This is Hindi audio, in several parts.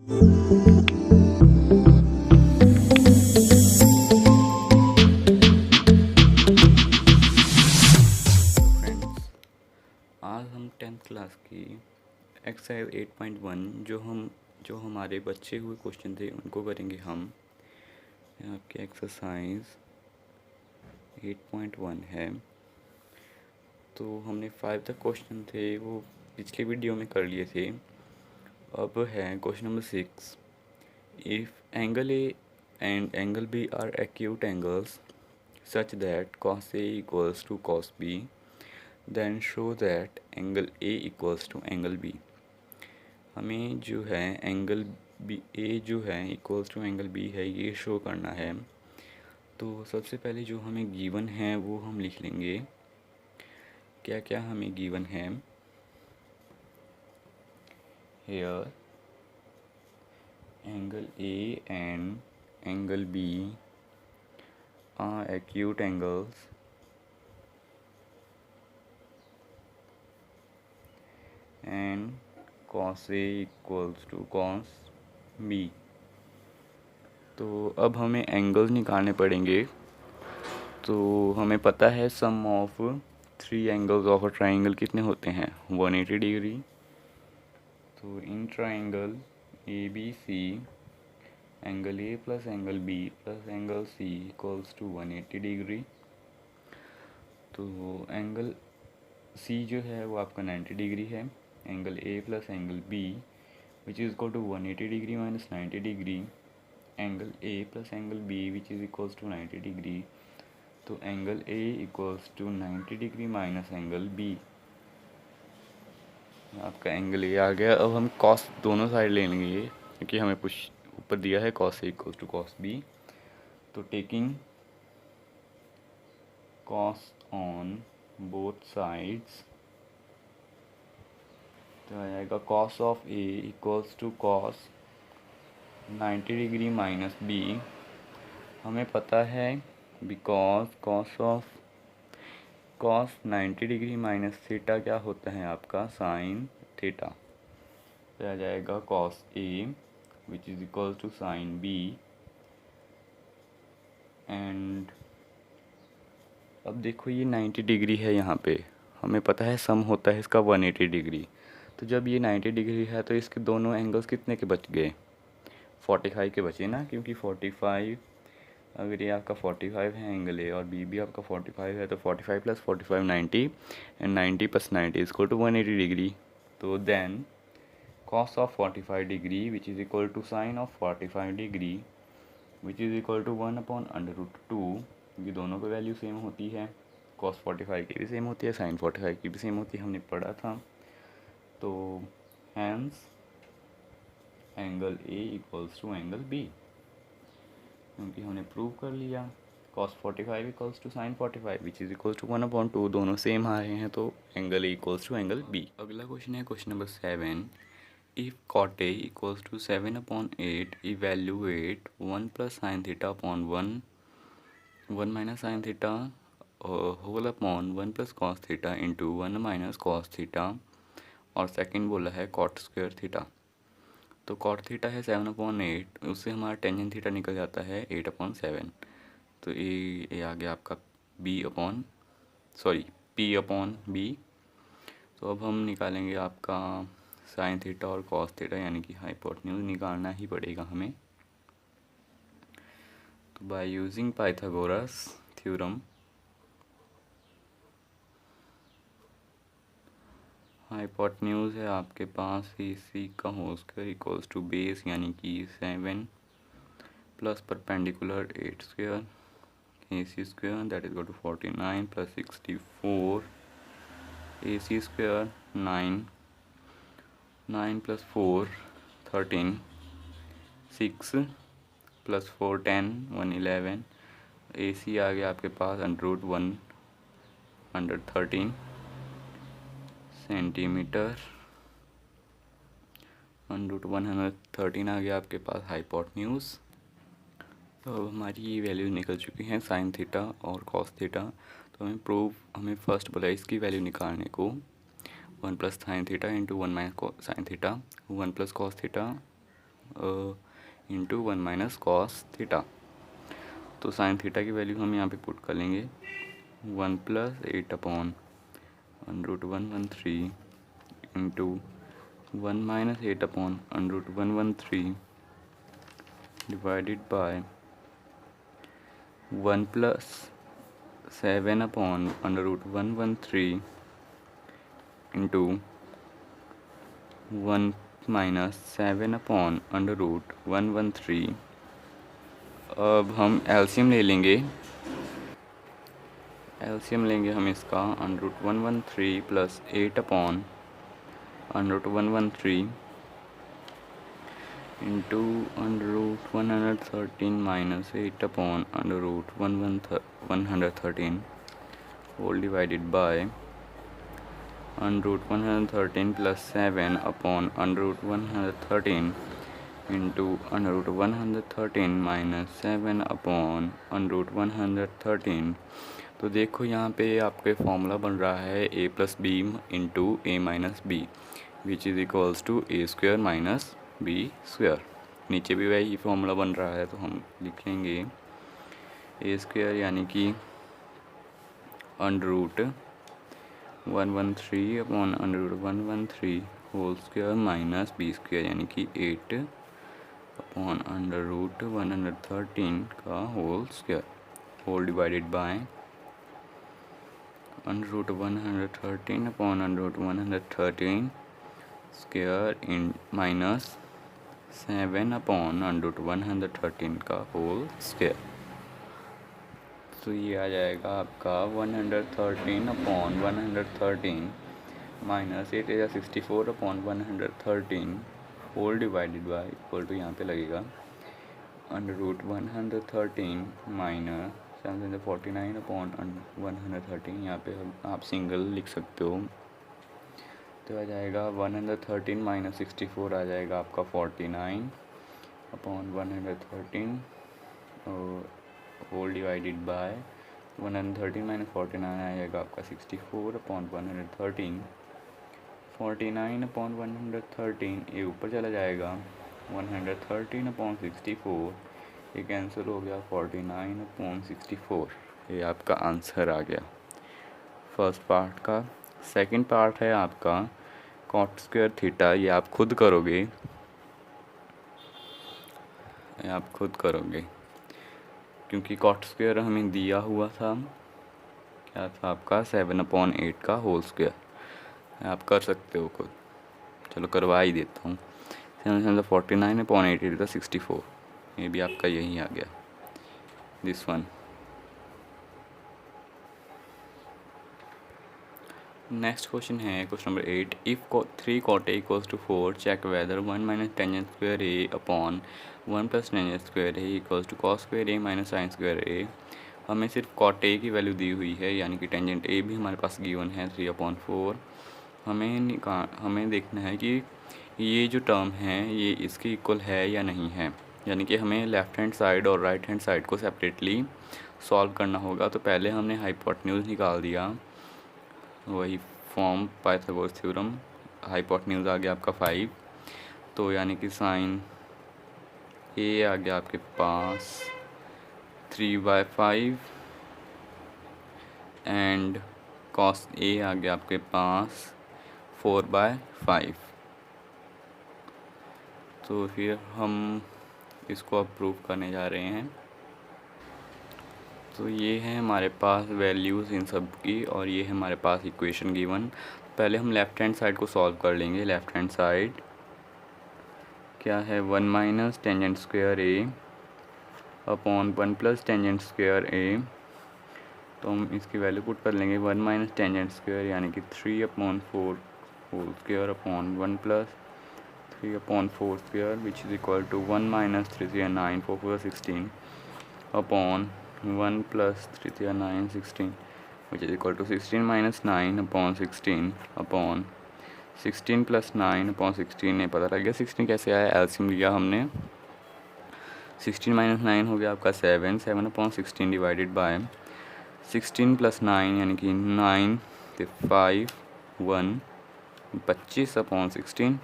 फ्रेंड्स, आज हम 10th क्लास की एक्सरसाइज 8.1 जो हमारे बचे हुए क्वेश्चन थे उनको करेंगे हम। आपकी एक्सरसाइज 8.1 है। तो हमने 5 तक क्वेश्चन थे वो पिछले वीडियो में कर लिए थे। अब है question number 6। If angle A and angle B are acute angles such that cos A equals to cos B, then show that angle A equals to angle B। हमें जो है एंगल बी ए जो है इक्वल्स टू एंगल बी है ये शो करना है। तो सबसे पहले जो हमें गिवन है वो हम लिख लेंगे। क्या क्या हमें गिवन है? Here angle A and angle B are acute angles and cos A equals to cos B। तो अब हमें एंगल्स निकालने पड़ेंगे। तो हमें पता है sum of 3 angles of a triangle कितने होते हैं? 180 डिग्री। तो in triangle A B C angle A plus angle B plus angle C equals to 180 degree. तो एंगल सी जो है वो आपका 90 डिग्री है। Angle A plus angle B which is equal to 180 degree minus 90 degree. Angle A plus angle B which is equals to 90 degree. तो angle A equals to 90 degree minus angle B. आपका एंगल ए आ गया। अब हम कॉस दोनों साइड ले लेंगे क्योंकि हमें कुछ ऊपर दिया है cos A equals to cos B. तो taking cos on both sides तो आ जाएगा cos of A equals to cos 90 degree minus B. हमें पता है because cos 90 degree minus theta क्या होता है आपका साइन थीटा। तो आ जाएगा cos A which is equal to sine B. And अब देखो ये 90 डिग्री है, यहाँ पे हमें पता है सम होता है इसका 180 डिग्री। तो जब ये 90 डिग्री है तो इसके दोनों एंगल्स कितने के बच गए? 45 के बचे ना, क्योंकि 45 अगर ये आपका 45 है एंगल ए और बी भी आपका 45 है तो 45 plus 45 90 and 90 plus 90 is equal to 180 degree. तो then cos of 45 degree which is equal to sine of 45 degree which is equal to 1/√2। ये दोनों की वैल्यू सेम होती है। कॉस 45 की भी सेम होती है, साइन 45 की भी सेम होती है, हमने पढ़ा था। तो hence angle A equals to angle B, क्योंकि हमने प्रूव कर लिया cos 45 equals to sine 45 which is equals to 1/2। दोनों सेम आ रहे हैं तो angle A equals to angle B. अगला क्वेश्चन है question number 7। If cot A equals to 7/8 evaluate 1 plus sine theta upon 1 minus sine theta whole upon 1 plus cos theta into 1 minus cos theta, और सेकंड बोला है कॉट स्क्वायर थीटा। तो कॉट थीटा है 7/8, उससे हमारा टेंजेंट थीटा निकल जाता है 8/7। तो ये आ गया आपका P/B। तो अब हम निकालेंगे आपका साइन थीटा और कॉस थीटा, यानी कि हाइपोटेन्यूज निकालना ही पड़ेगा हमें। तो by using Pythagoras theorem hypotenuse है आपके पास AC का whole square equals to base यानी कि 7 plus perpendicular 8 square AC square that is equal to 49 plus 64 AC square 9 plus 4 13 6 plus 4 10 111 AC आ गया आपके पास √113 सेंटीमीटर। 1/113 आ गया आपके पास हाइपोटेन्यूज। तो अब हमारी ये वैल्यू निकल चुकी हैं साइन थीटा और कॉस थीटा। तो हमें फर्स्ट बोला इसकी वैल्यू निकालने को 1 plus sine theta into 1 minus sine theta, 1 plus cos theta into 1 minus cos theta. तो साइन थीटा की वैल्यू हम यहाँ पे पुट कर लेंगे 1 plus 8 upon √113 into 1 minus 8 upon √113 divided by 1 plus 7 upon √113 into 1 minus 7 upon √113। अब हम एलसीएम ले लेंगे। एलसीएम लेंगे हम इसका √113 plus 8 upon √113 into √113 minus 8 upon √113 whole divided by √113 plus 7 upon √113 into √113 minus 7 upon √113। तो देखो यहाँ पे आपके फॉर्मूला बन रहा है a plus B into A minus B which is equals to A square minus B square. नीचे भी वही फॉर्मूला बन रहा है, तो हम लिख लेंगे ए स्क्वायर यानी कि √113 upon √113 whole square minus B square यानी कि 8 अपॉन √113 का whole square whole divided by √113 upon √113 square in minus 7 upon √113 का होल स्क्वायर। तो ये आ जाएगा आपका 113 upon 113 minus 8 upon 113 whole divided by equal to यहाँ पे लगेगा √113 माइनस 749 अपॉन 113। यहाँ पे आप सिंगल लिख सकते हो, तो आ जाएगा 113 माइनस 64 आ जाएगा आपका 49 अपॉन 113 और होल डिवाइडेड बाय 113 माइनस 49 आ जाएगा आपका 64 अपॉन 113। 49 अपॉन 113 ये ऊपर चला जाएगा 113 अपॉन 64 ये कैंसिल हो गया 49 अपॉन 64। ये आपका आंसर आ गया फर्स्ट पार्ट का। सेकंड पार्ट है आपका कॉट स्क्वायर थीटा। ये आप खुद करोगे क्योंकि कॉट स्क्वायर हमें दिया हुआ था, क्या था आपका 7/8 का होल स्क्वायर। आप कर सकते हो खुद, चलो करवा ही देता हूँ। 49/8 64, ये भी आपका यही आ गया दिस वन। नेक्स्ट क्वेश्चन है question number 8। If 3 cot A equals to 4 check whether 1 minus tangent square A upon 1 plus tangent square A equals to cos square A minus sine square A। हमें सिर्फ cot A की वैल्यू दी हुई है, यानी कि टेंजेंट A भी हमारे पास गिवन है 3/4। हमें देखना है कि ये जो टर्म है ये इसके इक्वल है या नहीं है, यानी कि हमें लेफ़्ट हैंड साइड और राइट हैंड साइड को सेपरेटली सॉल्व करना होगा। तो पहले हमने हाइपोटेन्यूज निकाल दिया, वही फॉर्म पाइथागोरस थ्योरम। हाइपोटेन्यूज आ गया आपका 5, तो यानी कि साइन ए आ गया आपके पास 3/5 एंड कॉस ए आ गया आपके पास 4/5। तो फिर हम इसको अब प्रूव करने जा रहे हैं। तो ये है हमारे पास वैल्यूज़ इन सब की और ये है हमारे पास इक्वेशन गिवन। पहले हम लेफ़्ट हैंड साइड को सॉल्व कर लेंगे। लेफ़्ट हैंड साइड क्या है 1 minus tangent square A upon 1 plus tangent square A। तो हम इसकी वैल्यू पुट कर लेंगे 1 माइनस टेंजेंट स्क्वायर यानी कि 3/4 whole square upon 1 plus 3/4 square which is equal to 1 minus 3 3 9 4 4 16 upon 1 plus 3 3 9 16 which is equal to 16 minus 9 upon 16 upon 16 plus 9 upon 16। नहीं पता लग गया 16 कैसे आया, एलसीएम लिया हमने। 16 माइनस 9 हो गया आपका 7 अपॉन 16 डिवाइडेड बाय 16 प्लस 9 यानी कि 9 5 1 25 upon 16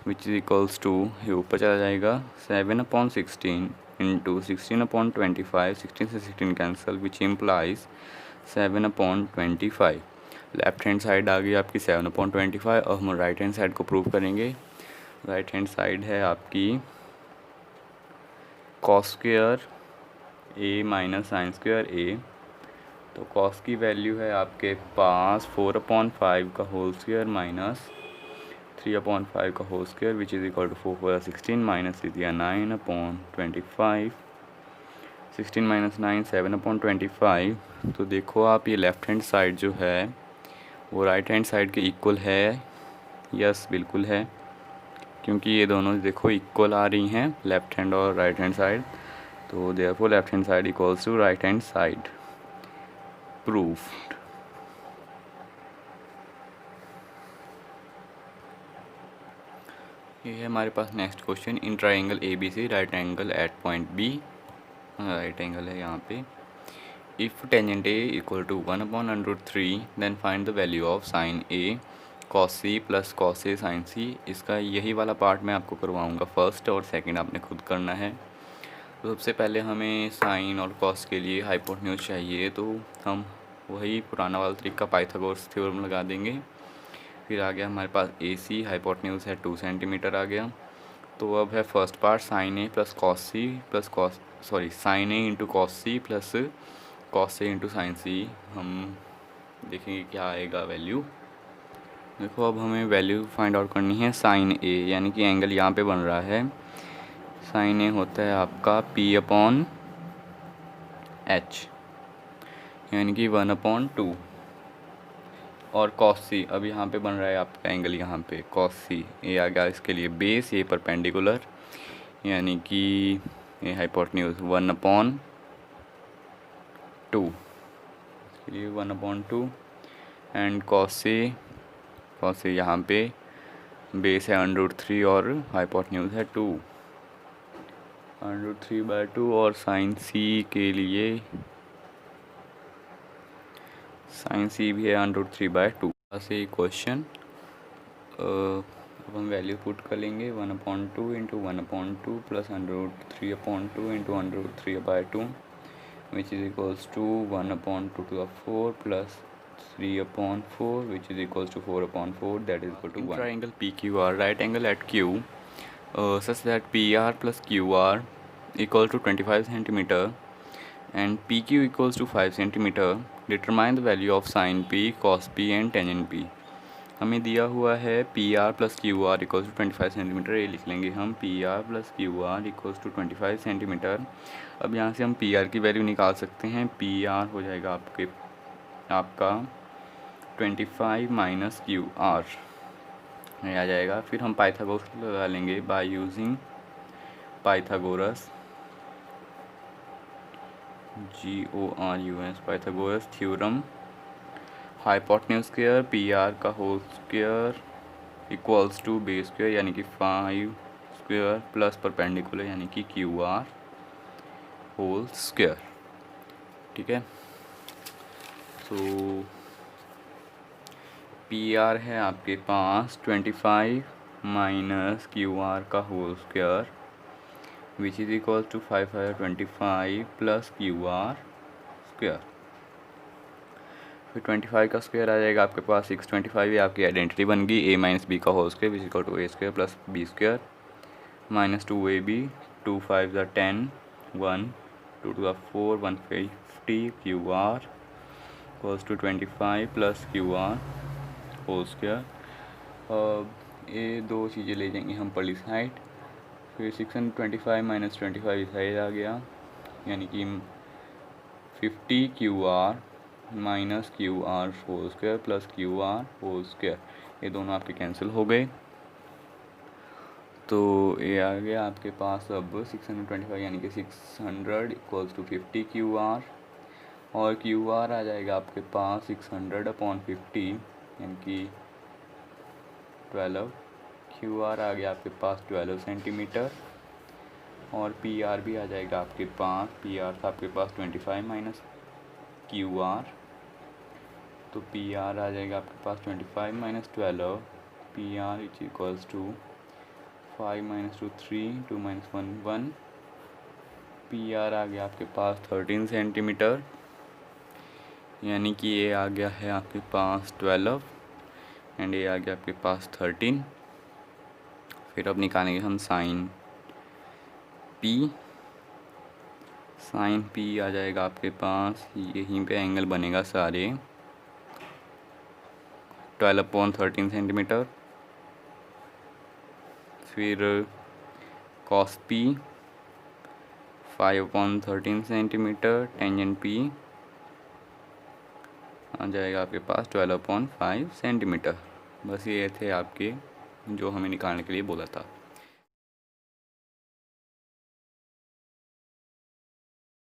which is equals to, ये ऊपर चला जाएगा 7/16 इंटू 16/25, 16 से 16 cancel, which implies 7/25। Left hand side आ गई आपकी 7/25 और हम राइट हैंड साइड को प्रूव करेंगे। राइट हैंड साइड है आपकी cos square A minus sine square A. तो कॉस की वैल्यू है आपके पास 4/5 का होल स्क्वायर माइनस 3/5 का whole square, which is equal to 4 4 16 minus 3 9/25, 16 minus 9 7/25। तो देखो आप ये लेफ़्ट हैंड साइड जो है वो राइट हैंड साइड के इक्वल है। यस बिल्कुल है, क्योंकि ये दोनों देखो इक्वल आ रही हैं, लेफ़्ट हैंड और राइट हैंड साइड। तो therefore left hand side equals to right hand side. Proved. ये है हमारे पास next question. In triangle A B C right angle at point B, right angle है यहाँ पे। If tangent A equal to 1/√3 then find the value of sine A cos C plus cos A sine C. इसका यही वाला पार्ट मैं आपको करवाऊँगा, फर्स्ट और सेकंड आपने खुद करना है। तो सबसे पहले हमें साइन और कॉस के लिए हाइपोटेन्यूज चाहिए, तो हम वही पुराना वाला तरीका पाइथागोरस थ्योरम लगा देंगे। फिर आ गया हमारे पास ए सी, हाइपोटेन्यूज है 2 सेंटीमीटर आ गया। तो अब है first part sine A plus cos C plus sine A into cos C plus cos A into sine C. हम देखेंगे क्या आएगा वैल्यू। देखो अब हमें वैल्यू फाइंड आउट करनी है साइन ए, यानी कि एंगल यहाँ पे बन रहा है। साइन ए होता है आपका P/H, यानी कि 1/2। और कॉस सी अब यहाँ पे बन रहा है आपका एंगल, यहाँ पे कॉस सी ए आ गया इसके लिए बेस, ये परपेंडिकुलर, यानी कि ये हाइपोटेन्यूज 1/2, इसके लिए 1/2। एंड कॉस ए यहाँ पे बेस है √3 और हाइपोटेन्यूज है 2, √3/2। और साइन सी के लिए साइन सी भी है √3/2। ऐसे क्वेश्चन अब हम वैल्यू पुट कर लेंगे 1/2 into 1/2 plus √3/2 into √3/2, which is equals to 1/2 plus 3/4 which is equals to 4/4, that is equal to 1। Triangle PQR right angle at Q such that PR plus QR equal to 25 centimeter and PQ equals to 5 centimeter, determine the value of sin P, cos P and tangent P। हमें दिया हुआ है PR plus QR equals to 25 centimetre, ये लिख लेंगे हम PR plus QR equals to 25 centimetre. अब यहाँ से हम PR की वैल्यू निकाल सकते हैं। PR हो जाएगा आपका 25 माइनस QR ये आ जाएगा। फिर हम पाइथागोरस लगा लेंगे by using Pythagoras GORUS Pythagoras theorem. Hypotenuse square PR का whole square equals to base square यानी कि 5 स्क्वायर प्लस परपेंडिकुलर यानी कि QR होल स्क्वायर। ठीक है, तो PR है आपके पास 25 माइनस QR का whole square which is equal to 525 plus QR square. फिर 25 का स्क्वायर आ जाएगा आपके पास 625, ये आपकी आइडेंटिटी बन गई a माइनस बी का whole square which equal to a square plus b square minus 2ab, 2 5 10, 1 2 2 4, 150 QR equals to 25 plus QR whole square. ये दो चीज़ें ले जाएंगे हम पहली साइड। फिर 625 माइनस 25 इस साइड आ गया, यानी कि 50 QR minus QR whole square plus QR whole square, ये दोनों आपके कैंसिल हो गए। तो ये आ गया आपके पास अब 625 यानी कि 600 इक्वल्स टू 50 QR और QR आ जाएगा आपके पास 600/50 यानी कि 12। QR आ गया आपके पास 12 सेंटीमीटर और PR भी आ जाएगा आपके पास, PR था आपके पास 25 माइनस QR, तो PR आ जाएगा आपके पास 25 minus 12, PR is equals to 5 minus 2 3, 2 minus 1 1। P R आ गया आपके पास 13 सेंटीमीटर, यानी कि ये आ गया है आपके पास 12 एंड ये आ गया आपके पास 13। फिर अब निकालेंगे हम साइन पी। साइन पी आ जाएगा आपके पास, यहीं पे एंगल बनेगा सारे, 12/13 सेंटीमीटर। फिर cos P 5/13 centimetre, tangent P आ जाएगा आपके पास 12/5 सेंटीमीटर। बस ये थे आपके जो हमें निकालने के लिए बोला था।